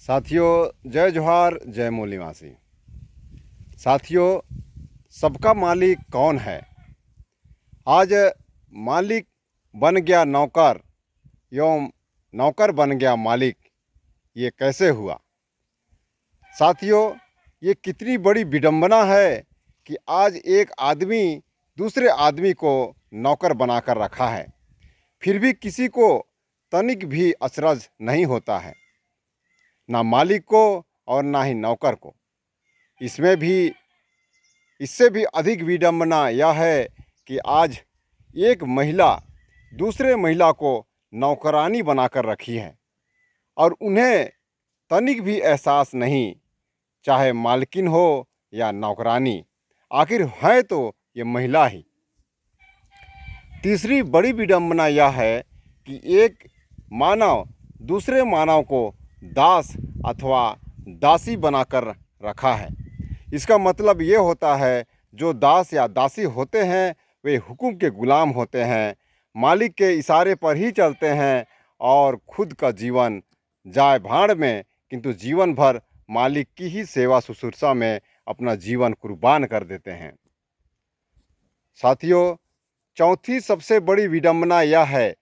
साथियों, जय जोहार, जय मौलिवासी। साथियों, सबका मालिक कौन है? आज मालिक बन गया नौकर एवं नौकर बन गया मालिक, ये कैसे हुआ? साथियों, ये कितनी बड़ी विडंबना है कि आज एक आदमी दूसरे आदमी को नौकर बनाकर रखा है, फिर भी किसी को तनिक भी अचरज नहीं होता है, ना मालिक को और ना ही नौकर को। इससे भी अधिक विडंबना यह है कि आज एक महिला दूसरे महिला को नौकरानी बनाकर रखी है और उन्हें तनिक भी एहसास नहीं, चाहे मालकिन हो या नौकरानी, आखिर है तो ये महिला ही। तीसरी बड़ी विडंबना यह है कि एक मानव दूसरे मानव को दास अथवा दासी बनाकर रखा है। इसका मतलब ये होता है, जो दास या दासी होते हैं वे हुक्म के गुलाम होते हैं, मालिक के इशारे पर ही चलते हैं और खुद का जीवन जाए भाड़ में, किंतु जीवन भर मालिक की ही सेवा शुश्रूषा में अपना जीवन कुर्बान कर देते हैं। साथियों, चौथी सबसे बड़ी विडंबना यह है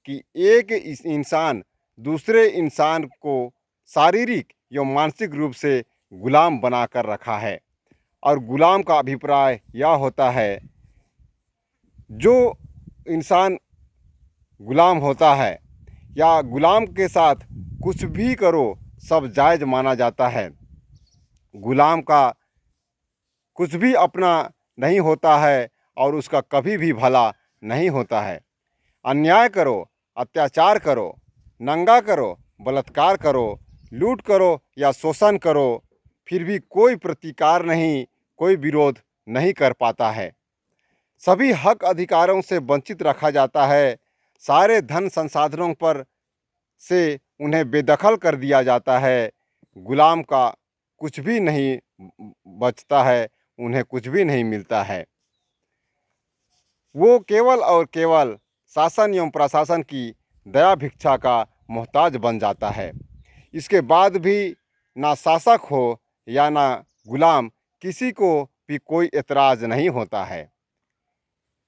कि एक इंसान दूसरे इंसान को शारीरिक एवं मानसिक रूप से गुलाम बनाकर रखा है। और गुलाम का अभिप्राय यह होता है, जो इंसान गुलाम होता है या गुलाम के साथ कुछ भी करो सब जायज़ माना जाता है। गुलाम का कुछ भी अपना नहीं होता है और उसका कभी भी भला नहीं होता है। अन्याय करो, अत्याचार करो, नंगा करो, बलात्कार करो, लूट करो या शोषण करो, फिर भी कोई प्रतिकार नहीं, कोई विरोध नहीं कर पाता है। सभी हक अधिकारों से वंचित रखा जाता है। सारे धन संसाधनों पर से उन्हें बेदखल कर दिया जाता है। गुलाम का कुछ भी नहीं बचता है, उन्हें कुछ भी नहीं मिलता है। वो केवल और केवल शासन एवं प्रशासन की दया भिक्षा का मोहताज बन जाता है। इसके बाद भी ना शासक हो या ना गुलाम, किसी को भी कोई एतराज़ नहीं होता है।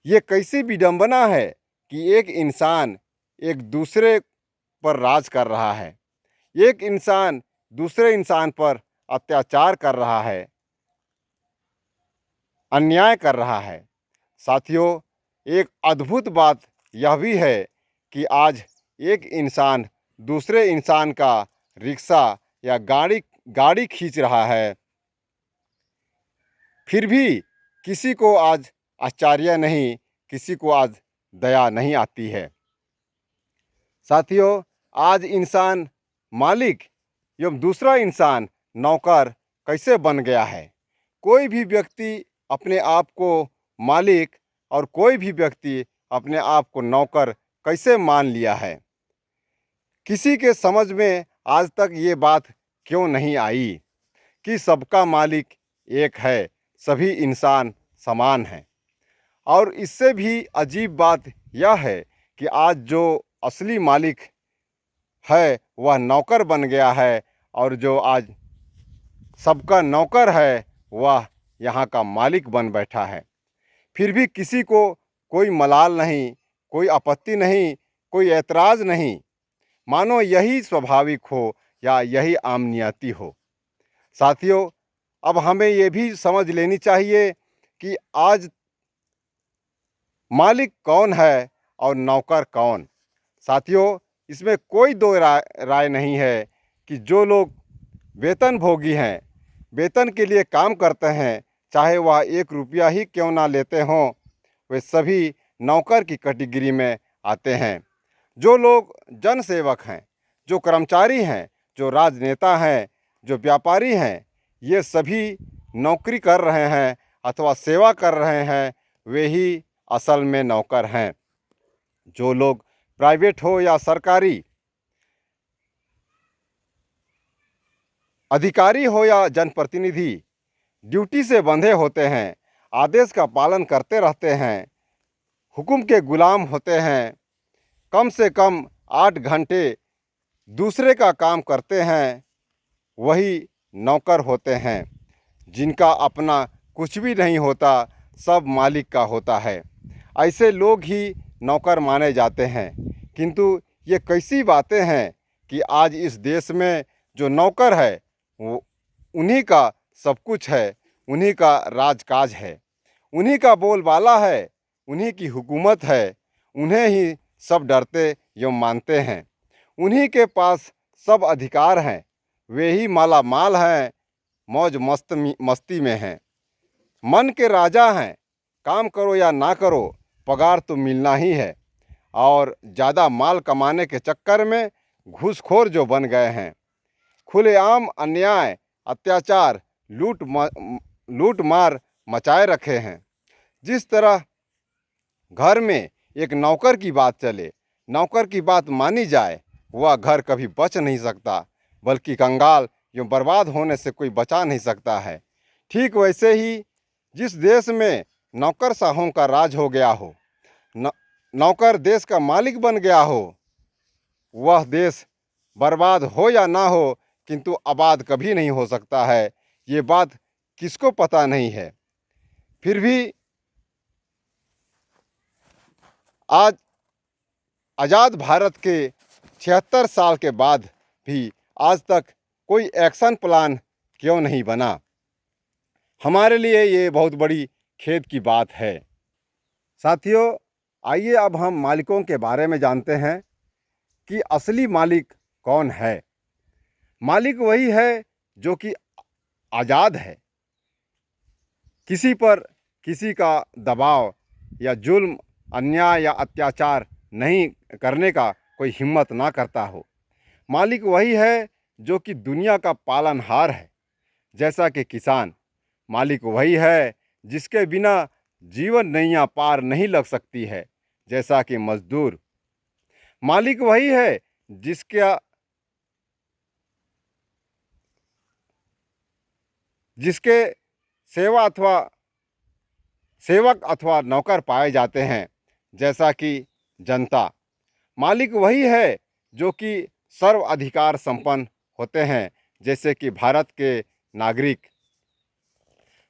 ये कैसी विडंबना है कि एक इंसान एक दूसरे पर राज कर रहा है, एक इंसान दूसरे इंसान पर अत्याचार कर रहा है, अन्याय कर रहा है। साथियों, एक अद्भुत बात यह भी है कि आज एक इंसान दूसरे इंसान का रिक्शा या गाड़ी खींच रहा है, फिर भी किसी को आज आश्चर्य नहीं, किसी को आज दया नहीं आती है। साथियों, आज इंसान मालिक एवं दूसरा इंसान नौकर कैसे बन गया है? कोई भी व्यक्ति अपने आप को मालिक और कोई भी व्यक्ति अपने आप को नौकर कैसे मान लिया है? किसी के समझ में आज तक ये बात क्यों नहीं आई कि सबका मालिक एक है, सभी इंसान समान हैं। और इससे भी अजीब बात यह है कि आज जो असली मालिक है वह नौकर बन गया है और जो आज सबका नौकर है वह यहाँ का मालिक बन बैठा है। फिर भी किसी को कोई मलाल नहीं, कोई आपत्ति नहीं, कोई ऐतराज़ नहीं, मानो यही स्वाभाविक हो या यही आम नियति हो। साथियों, अब हमें ये भी समझ लेनी चाहिए कि आज मालिक कौन है और नौकर कौन। साथियों, इसमें कोई दो राय नहीं है कि जो लोग वेतनभोगी हैं, वेतन के लिए काम करते हैं, चाहे वह 1 रुपया ही क्यों ना लेते हों, वे सभी नौकर की कैटेगरी में आते हैं। जो लोग जनसेवक हैं, जो कर्मचारी हैं, जो राजनेता हैं, जो व्यापारी हैं, ये सभी नौकरी कर रहे हैं अथवा सेवा कर रहे हैं, वे ही असल में नौकर हैं। जो लोग प्राइवेट हो या सरकारी, अधिकारी हो या जनप्रतिनिधि, ड्यूटी से बंधे होते हैं, आदेश का पालन करते रहते हैं, हुक्म के गुलाम होते हैं, कम से कम 8 घंटे दूसरे का काम करते हैं, वही नौकर होते हैं, जिनका अपना कुछ भी नहीं होता, सब मालिक का होता है। ऐसे लोग ही नौकर माने जाते हैं। किंतु ये कैसी बातें हैं कि आज इस देश में जो नौकर है वो उन्हीं का सब कुछ है, उन्हीं का राजकाज है, उन्हीं का बोलबाला है, उन्हीं की हुकूमत है, उन्हें ही सब डरते एवं मानते हैं, उन्हीं के पास सब अधिकार हैं, वे ही माला माल हैं, मौज मस्ती में हैं, मन के राजा हैं, काम करो या ना करो पगार तो मिलना ही है। और ज़्यादा माल कमाने के चक्कर में घूसखोर जो बन गए हैं, खुलेआम अन्याय, अत्याचार, लूट मार मचाए रखे हैं। जिस तरह घर में एक नौकर की बात चले, नौकर की बात मानी जाए, वह घर कभी बच नहीं सकता, बल्कि कंगाल यूँ बर्बाद होने से कोई बचा नहीं सकता है। ठीक वैसे ही जिस देश में नौकरशाहों का राज हो गया हो, नौकर देश का मालिक बन गया हो, वह देश बर्बाद हो या ना हो, किंतु आबाद कभी नहीं हो सकता है। ये बात किसको पता नहीं है। फिर भी आज आज़ाद भारत के 76 साल के बाद भी आज तक कोई एक्शन प्लान क्यों नहीं बना, हमारे लिए ये बहुत बड़ी खेद की बात है। साथियों, आइए अब हम मालिकों के बारे में जानते हैं कि असली मालिक कौन है। मालिक वही है जो कि आज़ाद है, किसी पर किसी का दबाव या जुल्म, अन्याय या अत्याचार नहीं करने का कोई हिम्मत ना करता हो। मालिक वही है जो कि दुनिया का पालनहार है, जैसा कि किसान। मालिक वही है जिसके बिना जीवन नैया पार नहीं लग सकती है, जैसा कि मजदूर। मालिक वही है जिसके सेवक अथवा नौकर पाए जाते हैं, जैसा कि जनता। मालिक वही है जो कि सर्व अधिकार संपन्न होते हैं, जैसे कि भारत के नागरिक।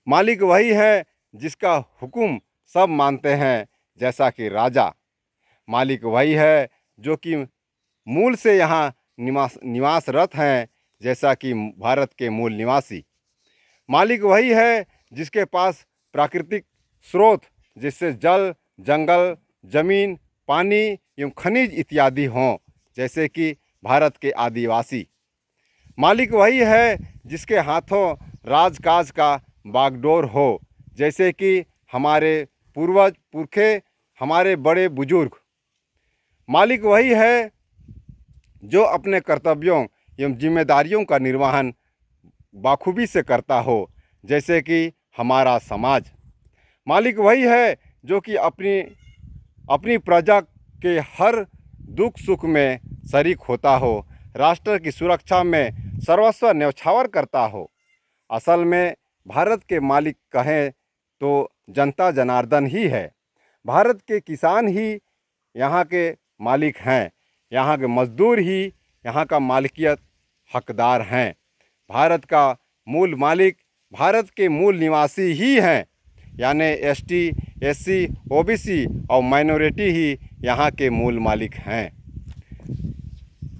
मालिक वही है जिसका हुक्म सब मानते हैं, जैसा कि राजा। मालिक वही है जो कि मूल से यहाँ निवासरत हैं, जैसा कि भारत के मूल निवासी। मालिक वही है जिसके पास प्राकृतिक स्रोत, जिससे जल, जंगल, जमीन, पानी एवं खनिज इत्यादि हों, जैसे कि भारत के आदिवासी। मालिक वही है जिसके हाथों राजकाज का बागडोर हो, जैसे कि हमारे पूर्वज पुरखे, हमारे बड़े बुजुर्ग। मालिक वही है जो अपने कर्तव्यों एवं जिम्मेदारियों का निर्वहन बाखूबी से करता हो, जैसे कि हमारा समाज। मालिक वही है जो कि अपनी प्रजा के हर दुख सुख में शरीक होता हो, राष्ट्र की सुरक्षा में सर्वस्व न्यौछावर करता हो। असल में भारत के मालिक कहें तो जनता जनार्दन ही है। भारत के किसान ही यहाँ के मालिक हैं, यहाँ के मजदूर ही यहाँ का मालिकियत हकदार हैं। भारत का मूल मालिक भारत के मूल निवासी ही हैं, यानी एसटी, एससी, ओबीसी और माइनॉरिटी ही यहाँ के मूल मालिक हैं।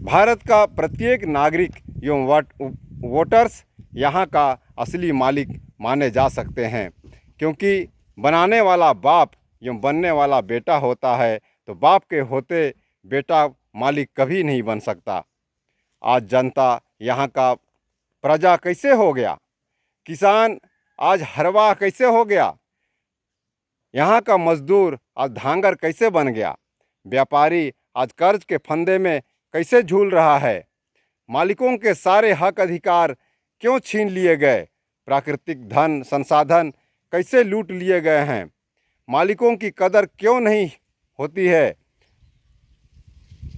भारत का प्रत्येक नागरिक एवं वोटर्स यहाँ का असली मालिक माने जा सकते हैं, क्योंकि बनाने वाला बाप एवं बनने वाला बेटा होता है, तो बाप के होते बेटा मालिक कभी नहीं बन सकता। आज जनता यहाँ का प्रजा कैसे हो गया, किसान आज हरवाह कैसे हो गया, यहाँ का मजदूर आज धांगर कैसे बन गया, व्यापारी आज कर्ज के फंदे में कैसे झूल रहा है, मालिकों के सारे हक अधिकार क्यों छीन लिए गए, प्राकृतिक धन संसाधन कैसे लूट लिए गए हैं, मालिकों की कदर क्यों नहीं होती है,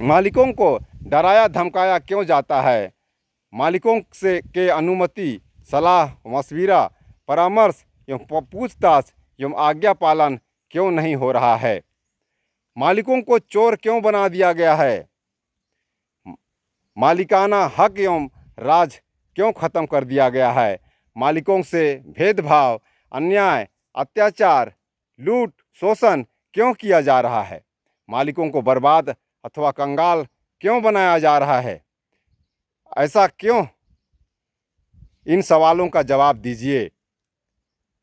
मालिकों को डराया धमकाया क्यों जाता है, मालिकों से के अनुमति, सलाह, मशविरा, परामर्श एवं पूछताछ एवं आज्ञा पालन क्यों नहीं हो रहा है, मालिकों को चोर क्यों बना दिया गया है, मालिकाना हक एवं राज क्यों ख़त्म कर दिया गया है? मालिकों से भेदभाव, अन्याय, अत्याचार, लूट, शोषण क्यों किया जा रहा है? मालिकों को बर्बाद अथवा कंगाल क्यों बनाया जा रहा है? ऐसा क्यों? इन सवालों का जवाब दीजिए।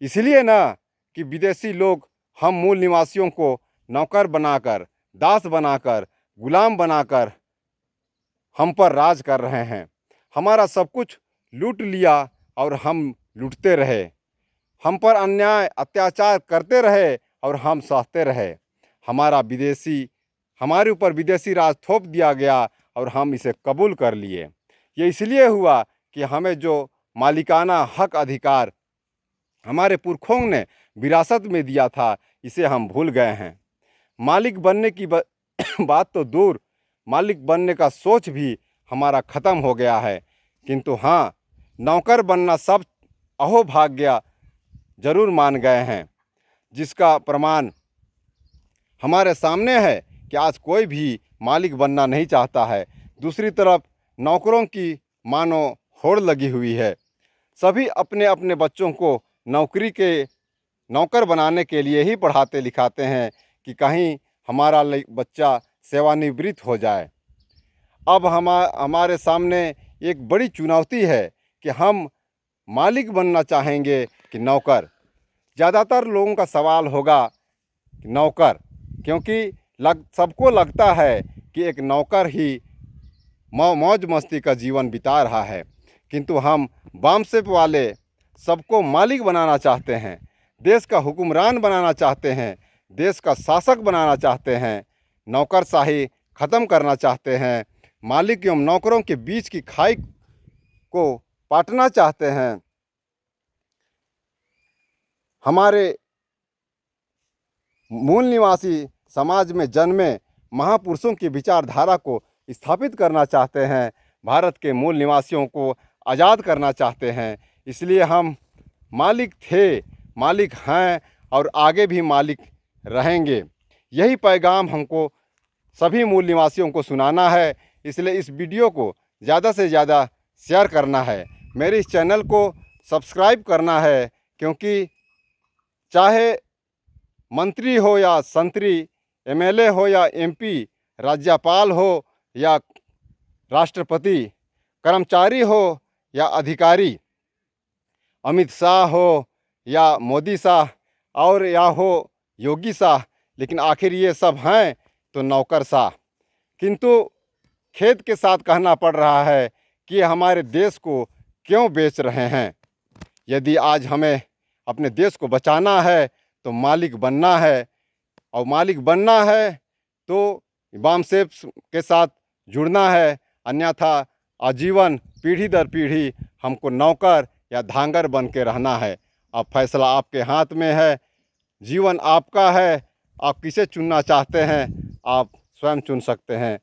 इसलिए ना कि विदेशी लोग हम मूल निवासियों को नौकर बनाकर, दास बनाकर, गुलाम बनाकर हम पर राज कर रहे हैं। हमारा सब कुछ लूट लिया और हम लूटते रहे। हम पर अन्याय अत्याचार करते रहे और हम सहते रहे। हमारे ऊपर विदेशी राज थोप दिया गया और हम इसे कबूल कर लिए। ये इसलिए हुआ कि हमें जो मालिकाना हक अधिकार हमारे पुरखों ने विरासत में दिया था, इसे हम भूल गए हैं। मालिक बनने की बात तो दूर, मालिक बनने का सोच भी हमारा ख़त्म हो गया है। किंतु हाँ, नौकर बनना सब अहोभाग्य जरूर मान गए हैं, जिसका प्रमाण हमारे सामने है कि आज कोई भी मालिक बनना नहीं चाहता है। दूसरी तरफ नौकरों की मानो होड़ लगी हुई है। सभी अपने अपने बच्चों को नौकर बनाने के लिए ही पढ़ाते लिखाते हैं कि कहीं हमारा बच्चा सेवानिवृत्त हो जाए। अब हमारे सामने एक बड़ी चुनौती है कि हम मालिक बनना चाहेंगे कि नौकर। ज़्यादातर लोगों का सवाल होगा कि नौकर, क्योंकि सबको लगता है कि एक नौकर ही मौज मस्ती का जीवन बिता रहा है। किंतु हम वामसेप वाले सबको मालिक बनाना चाहते हैं, देश का हुक्मरान बनाना चाहते हैं, देश का शासक बनाना चाहते हैं, नौकरशाही ख़त्म करना चाहते हैं, मालिक एवं नौकरों के बीच की खाई को पाटना चाहते हैं। हमारे मूल निवासी समाज में जन्मे महापुरुषों की विचारधारा को स्थापित करना चाहते हैं, भारत के मूल निवासियों को आज़ाद करना चाहते हैं। इसलिए हम मालिक थे, मालिक हैं और आगे भी मालिक रहेंगे। यही पैगाम हमको सभी मूल निवासियों को सुनाना है। इसलिए इस वीडियो को ज़्यादा से ज़्यादा शेयर करना है, मेरे इस चैनल को सब्सक्राइब करना है, क्योंकि चाहे मंत्री हो या संतरी, एमएलए हो या एमपी, राज्यपाल हो या राष्ट्रपति, कर्मचारी हो या अधिकारी, अमित शाह हो या मोदी शाह और या हो योगी शाह, लेकिन आखिर ये सब हैं तो नौकरशाह। किंतु खेद के साथ कहना पड़ रहा है कि हमारे देश को क्यों बेच रहे हैं। यदि आज हमें अपने देश को बचाना है तो मालिक बनना है, और मालिक बनना है तो वामसेप के साथ जुड़ना है, अन्यथा आजीवन पीढ़ी दर पीढ़ी हमको नौकर या धांगर बन के रहना है। अब फैसला आपके हाथ में है, जीवन आपका है, आप किसे चुनना चाहते हैं आप स्वयं चुन सकते हैं।